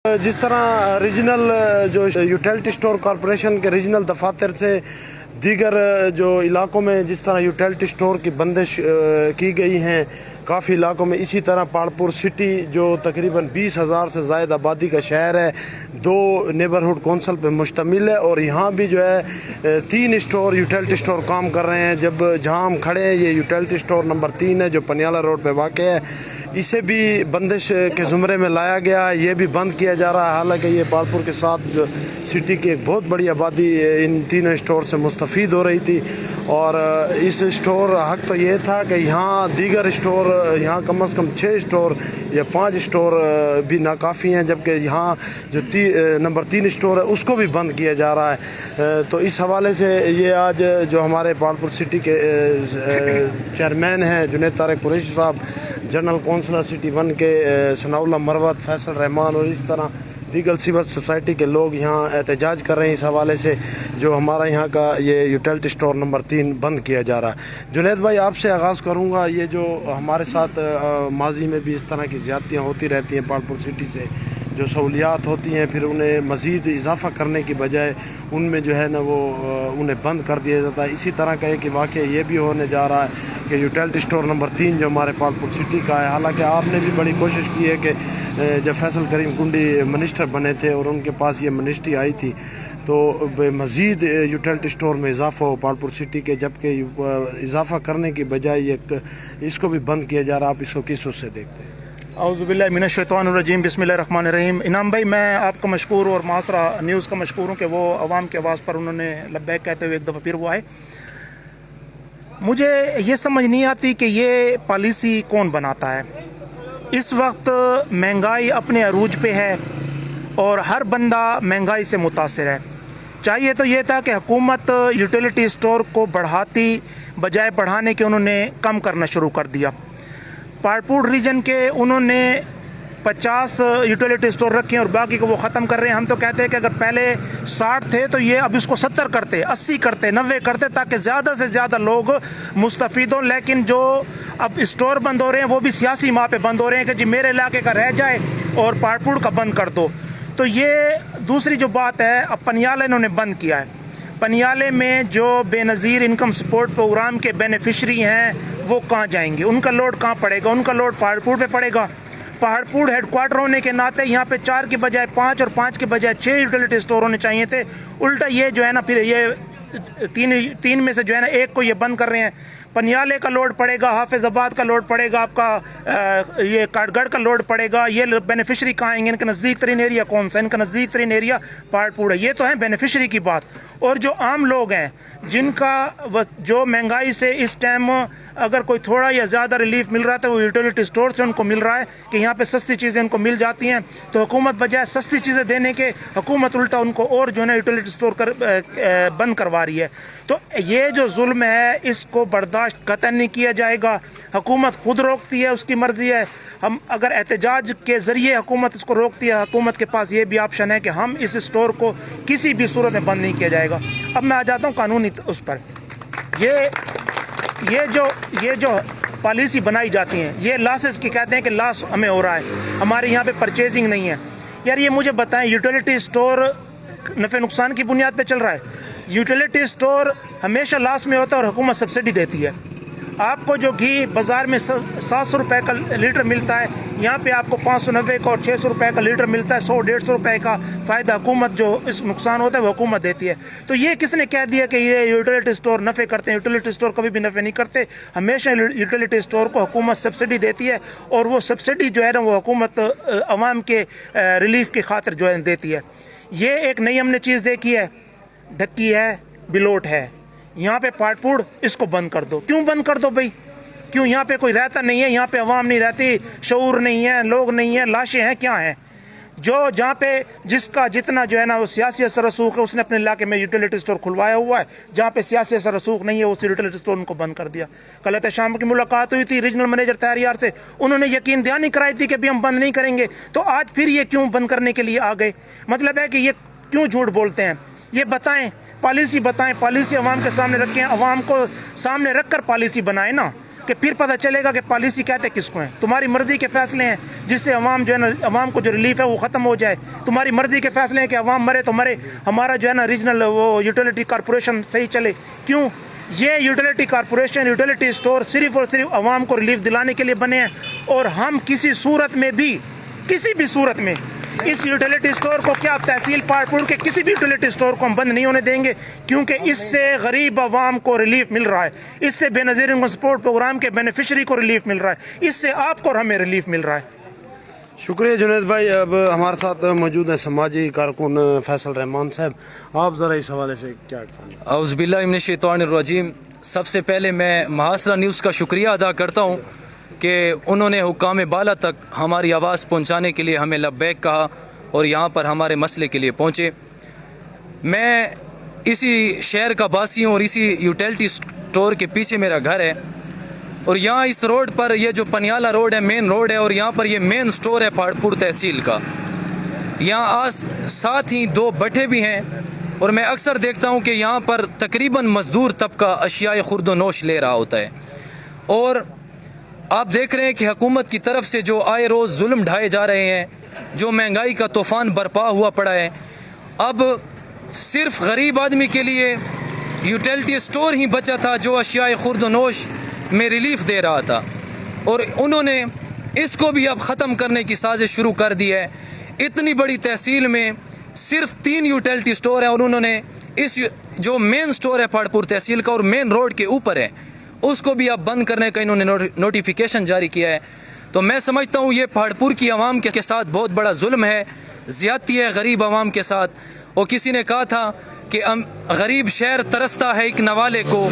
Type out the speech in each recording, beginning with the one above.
जिस तरह रीजनल जो यूटिलिटी स्टोर कॉरपोरेशन के रीजनल दफातर से दीगर जो इलाकों में जिस तरह यूटिलिटी स्टोर की बंदिश की गई हैं काफ़ी इलाकों में, इसी तरह पहाड़पुर सिटी जो तकरीबन 20,000 से ज़ायद आबादी का शहर है, 2 नेबरहुड कौंसल पे मुश्तमिल है और यहाँ भी जो है 3 स्टोर यूटिलिटी स्टोर काम कर रहे हैं। जब जहाँ हम खड़े हैं ये यूटिलिटी स्टोर नंबर 3 है जो पनियाला रोड पे वाक़ है, इसे भी बंदिश के ज़ुमरे में लाया गया है, ये भी बंद किया जा रहा है। हालांकि ये पहाड़पुर के साथ जो सिटी की एक बहुत बड़ी आबादी इन तीनों स्टोर से मुस्तफ़ीद हो रही थी और इस स्टोर हक़ तो ये था कि यहाँ दीगर स्टोर, यहाँ कम से कम 6 स्टोर या 5 स्टोर भी नाकाफ़ी हैं, जबकि यहाँ जो नंबर 3 स्टोर है उसको भी बंद किया जा रहा है। तो इस हवाले से ये आज जो हमारे पहाड़पुर सिटी के चेयरमैन हैं जुनैद तारिक कुरैशी साहब, जनरल कौंसलर सिटी 1 के सनाउल्लाह मरवत, फैसल रहमान और इस तरह दीगर सिविल सोसाइटी के लोग यहाँ एहतजाज कर रहे हैं इस हवाले से जो हमारा यहाँ का ये यूटिलिटी स्टोर नंबर 3 बंद किया जा रहा है। जुनैद भाई, आपसे आगाज़ करूँगा, ये जो हमारे साथ माजी में भी इस तरह की ज़्यादतियाँ होती रहती हैं पहाड़पुर सिटी से, जो सहूलियात होती हैं फिर उन्हें मज़ीद इजाफ़ा करने की बजाय उनमें जो है ना वो उन्हें बंद कर दिया जाता है। इसी तरह का एक वाक़या ये भी होने जा रहा है कि यूटिलिटी स्टोर नंबर 3 जो हमारे पहाड़पुर सिटी का है, हालांकि आपने भी बड़ी कोशिश की है कि जब फैसल करीम कुंडी मिनिस्टर बने थे और उनके पास ये मिनिस्ट्री आई थी तो मज़ीद यूटिलिटी स्टोर में इजाफ़ा हो पहाड़पुर सिटी के, जबकि इजाफ़ा करने की बजाय इसको भी बंद किया जा रहा है। आप इसको किस उससे देखते हैं? औज़ुबिल्लाहि मिनश्शैतानिर्रजीम, बिस्मिल्लाहिर्रहमानिर्रहीम। इनाम भाई, मैं आपका मशकूर और मासरा न्यूज़ का मशकूर हूँ कि वो आवाम के आवाज़ पर उन्होंने लब्बैक कहते हुए एक दफ़ा फिर वो आए। मुझे ये समझ नहीं आती कि ये पॉलिसी कौन बनाता है। इस वक्त महंगाई अपने अरूज पे है और हर बंदा महंगाई से मुतासिर है। चाहिए तो ये था कि हुकूमत यूटिलिटी स्टोर को बढ़ाती बजाय बढ़ाने के उन्होंने कम करना शुरू कर दिया। पहाड़पुर रीजन के उन्होंने 50 यूटिलिटी स्टोर रखे हैं और बाकी को वो ख़त्म कर रहे हैं। हम तो कहते हैं कि अगर पहले 60 थे तो ये अब इसको 70 करते, 80 करते, 90 करते, ताकि ज़्यादा से ज़्यादा लोग मुस्तफ़ीद हों। लेकिन जो अब स्टोर बंद हो रहे हैं वो भी सियासी माह पे बंद हो रहे हैं कि जी मेरे इलाके का रह जाए और पहाड़पुर का बंद कर दो। तो ये दूसरी जो बात है, अब पनियाला इन्होंने बंद किया है। पनियाले में जो बेनज़ीर इनकम सपोर्ट प्रोग्राम के बेनिफिशरी हैं वो कहाँ जाएंगे, उनका लोड कहाँ पड़ेगा? उनका लोड पहाड़पुर पे पड़ेगा। पहाड़पुर हेडक्वार्टर होने के नाते यहाँ पे 4 के बजाय 5 और 5 के बजाय 6 यूटिलिटी स्टोर होने चाहिए थे। उल्टा ये जो है ना फिर ये तीन में से जो है ना एक को ये बंद कर रहे हैं। पनियाले का लोड पड़ेगा, हाफिज़ाबाद का लोड पड़ेगा, आपका ये काठगढ़ का लोड पड़ेगा। ये बेनिफिशरी कहाँ आएंगे? इनका नज़दीक तरीन एरिया कौन सा? इनका नज़दीक तरीन एरिया पहाड़पुर है। ये तो है बेनिफिशरी की बात। और जो आम लोग हैं जिनका जो महंगाई से इस टाइम अगर कोई थोड़ा या ज़्यादा रिलीफ मिल रहा है तो वो यूटिलिटी स्टोर से उनको मिल रहा है कि यहाँ पे सस्ती चीज़ें उनको मिल जाती हैं। तो हुकूमत बजाय सस्ती चीज़ें देने के हुकूमत उल्टा उनको और जो है ना यूटिलिटी स्टोर बंद करवा रही है। तो ये जो जुल्म है इसको बर्दाश्त कतई नहीं किया जाएगा। हुकूमत खुद रोकती है, उसकी मर्ज़ी है। हम अगर एहतजाज के ज़रिए हुकूमत इसको रोकती है, हुकूमत के पास ये भी ऑप्शन है कि हम इस स्टोर को किसी भी सूरत में बंद नहीं किया जाएगा। अब मैं आ जाता हूँ कानूनी उस पर। ये जो पॉलिसी बनाई जाती हैं ये लॉसेस की कहते हैं कि लॉस हमें हो रहा है, हमारे यहाँ पे परचेजिंग नहीं है। यार ये मुझे बताएं, यूटिलिटी स्टोर नफ़े नुकसान की बुनियाद पे चल रहा है? यूटिलिटी स्टोर हमेशा लॉस में होता है और हुकूमत सब्सिडी देती है। आपको जो घी बाज़ार में 700 रुपये का लीटर मिलता है, यहाँ पे आपको 590 का और 600 रुपये का लीटर मिलता है। 100-150 रुपये का फ़ायदा हुकूमत जो इस नुकसान होता है वो हुकूमत देती है। तो ये किसने कह दिया कि ये यूटिलिटी स्टोर नफ़े करते हैं? यूटिलिटी स्टोर कभी भी नफ़े नहीं करते। हमेशा यूटिलिटी स्टोर को हुकूमत सब्सिडी देती है और वो सब्सिडी जो है ना वो हुकूमत अवाम के रिलीफ की खातिर जो है देती है। ये एक नई हमने चीज़ देखी है, ढक्की है, बिलोट है। यहाँ पे पहाड़पुर इसको बंद कर दो। क्यों बंद कर दो भाई? क्यों? यहाँ पे कोई रहता नहीं है, यहाँ पे अवाम नहीं रहती, शऊर नहीं है, लोग नहीं है, लाशें हैं, क्या हैं? जो जहाँ पे जिसका जितना जो है ना वो सियासी असर रसूख है उसने अपने इलाके में यूटिलिटी स्टोर खुलवाया हुआ है। जहाँ पे सियासी असर रसूख नहीं है उस यूटिलिटी स्टोर उनको बंद कर दिया। कल शाम की मुलाकात हुई थी रीजनल मैनेजर तैयारियार से, उन्होंने यकीन दहानी कराई थी कि भी हम बंद नहीं करेंगे। तो आज फिर ये क्यों बंद करने के लिए आ गए? मतलब है कि ये क्यों झूठ बोलते हैं? ये बताएं, पॉलिसी बताएं, पॉलिसी अवाम के सामने रखें, अवाम को सामने रख कर पॉलिसी बनाएं ना। کہ پھر پتہ چلے گا کہ پالیسی کہتے کس کو ہیں. تمہاری مرضی کے فیصلے ہیں جس سے عوام جو ہے نا عوام کو جو ریلیف ہے وہ ختم ہو جائے. تمہاری مرضی کے فیصلے ہیں کہ عوام مرے تو مرے, ہمارا جو ہے نا ریجنل وہ یوٹیلیٹی کارپوریشن صحیح چلے. کیوں؟ یہ یوٹیلیٹی کارپوریشن یوٹیلیٹی اسٹور صرف اور صرف عوام کو ریلیف دلانے کے لیے بنے ہیں, اور ہم کسی صورت میں بھی اس یوٹیلیٹی اسٹور کو کیا تحصیل پہاڑپور کے کسی بھی یوٹیلیٹی اسٹور کو ہم بند نہیں ہونے دیں گے, کیونکہ اس سے غریب عوام کو ریلیف مل رہا ہے, اس سے بے نظیر انکم سپورٹ پروگرام کے بینیفیشری کو ریلیف مل رہا ہے, اس سے آپ کو اور ہمیں ریلیف مل رہا ہے. شکریہ جنید بھائی. اب ہمارے ساتھ موجود ہیں سماجی کارکن فیصل رحمان صاحب, آپ ذرا اس حوالے سے کیا فرمائیں؟ اعوذ باللہ من الشیطان الرجیم. سب سے پہلے میں محاصرہ نیوز کا شکریہ ادا کرتا ہوں کہ انہوں نے حکام بالا تک ہماری آواز پہنچانے کے لیے ہمیں لبیک کہا اور یہاں پر ہمارے مسئلے کے لیے پہنچے. میں اسی شہر کا باسی ہوں اور اسی یوٹیلیٹی اسٹور کے پیچھے میرا گھر ہے, اور یہاں اس روڈ پر یہ جو پنیالہ روڈ ہے مین روڈ ہے, اور یہاں پر یہ مین اسٹور ہے پہاڑپور تحصیل کا. یہاں ساتھ ہی 2 بٹھے بھی ہیں, اور میں اکثر دیکھتا ہوں کہ یہاں پر تقریباً مزدور طبقہ اشیاء خورد و نوش لے رہا ہوتا ہے. اور آپ دیکھ رہے ہیں کہ حکومت کی طرف سے جو آئے روز ظلم ڈھائے جا رہے ہیں, جو مہنگائی کا طوفان برپا ہوا پڑا ہے. اب صرف غریب آدمی کے لیے یوٹیلیٹی اسٹور ہی بچا تھا جو اشیاء خورد و نوش میں ریلیف دے رہا تھا, اور انہوں نے اس کو بھی اب ختم کرنے کی سازش شروع کر دی ہے. اتنی بڑی تحصیل میں صرف 3 یوٹیلیٹی اسٹور ہیں, اور انہوں نے اس جو مین اسٹور ہے پہاڑپور تحصیل کا اور مین روڈ کے اوپر ہے اس کو بھی اب بند کرنے کا انہوں نے نوٹیفیکیشن جاری کیا ہے. تو میں سمجھتا ہوں یہ پہاڑپور کی عوام کے ساتھ بہت بڑا ظلم ہے, زیادتی ہے غریب عوام کے ساتھ. اور کسی نے کہا تھا کہ غریب شہر ترستا ہے ایک نوالے کو,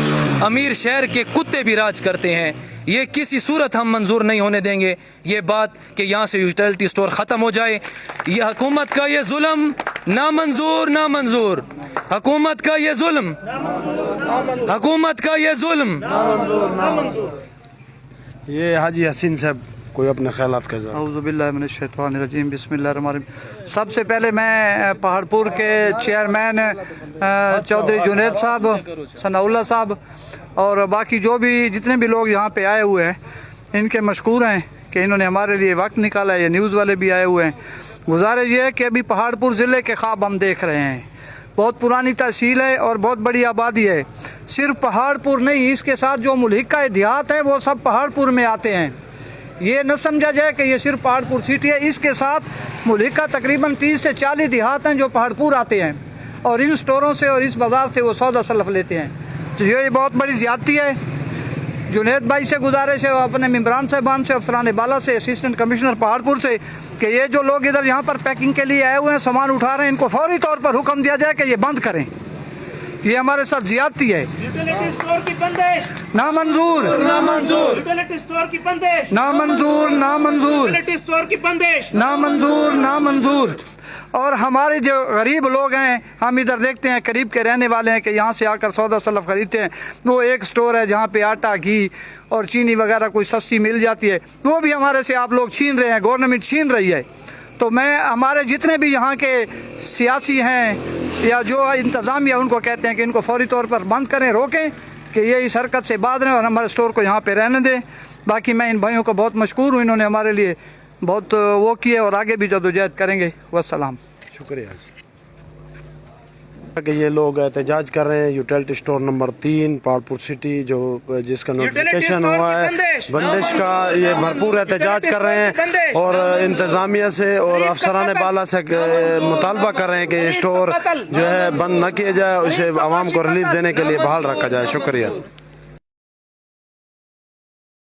امیر شہر کے کتے بھی راج کرتے ہیں. یہ کسی صورت ہم منظور نہیں ہونے دیں گے یہ بات کہ یہاں سے یوٹیلیٹی اسٹور ختم ہو جائے. یہ حکومت کا یہ ظلم نامنظور, حکومت کا یہ ظلم, حکومت کا یہ ظلم. یہ حاجی حسین صاحب کوئی اپنے خیالات کا اظہار. اعوذ باللہ من الشیطان الرجیم, بسم اللہ الرحمن الرحیم. سب سے پہلے میں پہاڑپور کے چیئرمین چودھری جنید صاحب, ثناء اللہ صاحب اور باقی جو بھی جتنے بھی لوگ یہاں پہ آئے ہوئے ہیں ان کے مشکور ہیں کہ انہوں نے ہمارے لیے وقت نکالا ہے. یہ نیوز والے بھی آئے ہوئے ہیں. گزارش یہ ہے کہ ابھی پہاڑپور ضلع کے خواب ہم دیکھ رہے ہیں. بہت پرانی تحصیل ہے اور بہت بڑی آبادی ہے. صرف پہاڑپور نہیں, اس کے ساتھ جو ملحقہ دیہات ہیں وہ سب پہاڑپور میں آتے ہیں. یہ نہ سمجھا جائے کہ یہ صرف پہاڑپور سٹی ہے, اس کے ساتھ ملحقہ تقریباً 30 سے 40 دیہات ہیں جو پہاڑپور آتے ہیں, اور ان سٹوروں سے اور اس بازار سے وہ سودا سلف لیتے ہیں. تو یہ بہت بڑی زیادتی ہے. جنید بھائی سے گزارش ہے, اپنے ممبران صاحبان سے, افسران بالا سے, اسسٹنٹ کمشنر پہاڑپور سے, کہ یہ جو لوگ ادھر یہاں پر پیکنگ کے لیے آئے ہوئے ہیں, سامان اٹھا رہے ہیں, ان کو فوری طور پر حکم دیا جائے کہ یہ بند کریں. یہ ہمارے ساتھ زیادتی ہے. یوٹیلیٹی اسٹور کی بندش نامنظور, یوٹیلیٹی اسٹور کی بندش نامنظور, یوٹیلیٹی اسٹور کی بندش نامنظور. اور ہمارے جو غریب لوگ ہیں, ہم ادھر دیکھتے ہیں قریب کے رہنے والے ہیں کہ یہاں سے آ کر سودا سلف خریدتے ہیں. وہ ایک سٹور ہے جہاں پہ آٹا, گھی اور چینی وغیرہ کوئی سستی مل جاتی ہے, وہ بھی ہمارے سے آپ لوگ چھین رہے ہیں, گورنمنٹ چھین رہی ہے. تو میں ہمارے جتنے بھی یہاں کے سیاسی ہیں یا جو انتظامیہ ان کو کہتے ہیں کہ ان کو فوری طور پر بند کریں, روکیں کہ یہ اس حرکت سے باز رہیں اور ہمارے سٹور کو یہاں پہ رہنے دیں. باقی میں ان بھائیوں کو بہت مشکور ہوں, انہوں نے ہمارے لیے بہت وہ کیے اور آگے بھی جدوجہد کریں گے. والسلام. شکریہ کہ یہ لوگ احتجاج کر رہے ہیں یوٹیلیٹی اسٹور نمبر 3 پہاڑپور سٹی جو جس کا نوٹیفیکیشن ہوا ہے بندش کا, یہ بھرپور احتجاج کر رہے ہیں اور انتظامیہ سے اور افسران بالا سے مطالبہ کر رہے ہیں کہ اسٹور جو ہے بند نہ کیا جائے, اسے عوام کو ریلیف دینے کے لیے بحال رکھا جائے. شکریہ.